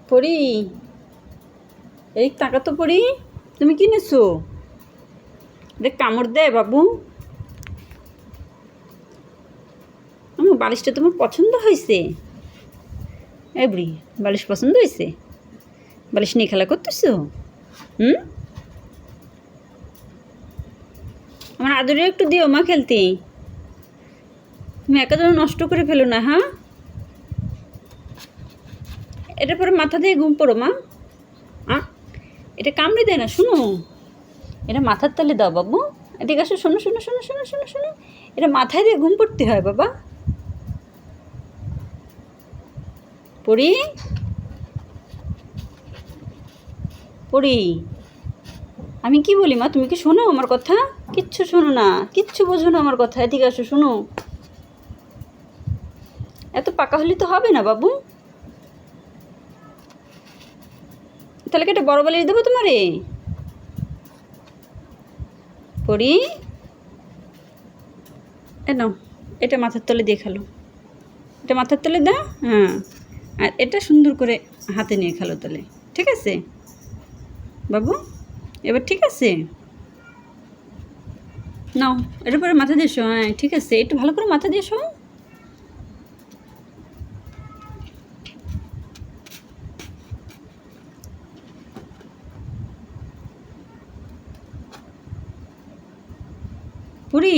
পড়ি, এই টাকা তো পড়ি, তুমি কিনেছো? দেখ কামড় দেয় বাবু। আমার বালিশটা তোমার পছন্দ হয়েছে? বুড়ি, বালিশ পছন্দ হয়েছে? বালিশ নিয়ে খেলা করতেছো? হুম, আমার আদরে একটু দিও মা খেলতে। তুমি একা যেন নষ্ট করে ফেলো না, হ্যাঁ? এটা পরে মাথা দিয়ে ঘুম পড়ো মা। এটা কামড়ে দেয় না, শুনো। এটা মাথার তালে দাও বাবু। এদিকে আসো, শোনো শোনো শোনো শোনো শোনো শোনো। এটা মাথায় দিয়ে ঘুম পড়তে হয় বাবা। পড়ি, পড়ি, আমি কি বলি মা, তুমি কি শোনো আমার কথা? কিচ্ছু শোনো না, কিচ্ছু বোঝো না আমার কথা। এদিকে আসো, শোনো। এত পাকা হলে তো হবে না বাবু। তাহলে কি একটা বড় বালিশ দেবো তোমারে? পড়ি, নাও, এটা মাথার তলে দিয়ে খেলো। এটা মাথার তলে দাও, হ্যাঁ। আর এটা সুন্দর করে হাতে নিয়ে খেলো তাহলে, ঠিক আছে বাবু? এবার ঠিক আছে? নাও, এটার পরে মাথা দিয়ে শো। হ্যাঁ ঠিক আছে, একটু ভালো করে মাথা দিয়ে শো। পুরি,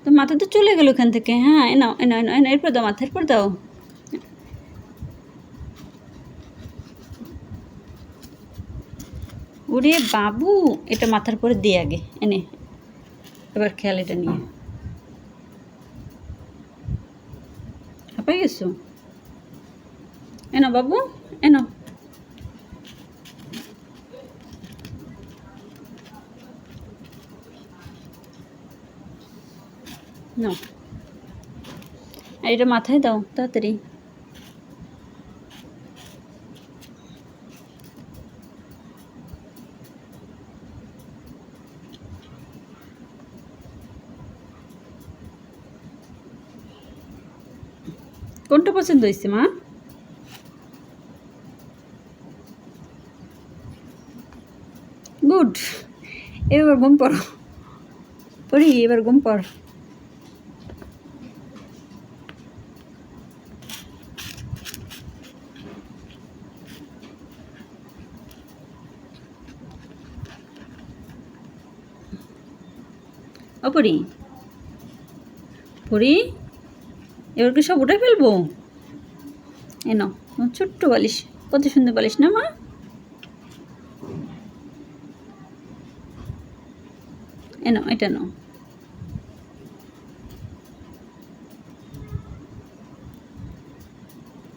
তো মাথা তো চলে গেল ওখান থেকে। হ্যাঁ এনাও এনাও এনাও এনাও, এরপর দাও, মাথার পর দাও। ওরে বাবু, এটা মাথার পরে দিয়ে আগে এনে, এবার খেয়াল এটা নিয়ে। হাঁপাই গেছো? এনো বাবু, এনো। নাও, আর এটা মাথায় দাও তাড়াতাড়ি। কোনটা পছন্দ হয়েছে মা? গুড, এবার ঘুম পড়ো। পড়ি, এবার ঘুম পড়। ও পড়ি, পড়ি, এবার কি সব উঠে ফেলবো? এনো, ছোট্ট বালিশ, কত সুন্দর বালিশ না মা? এনো, এটা নাও।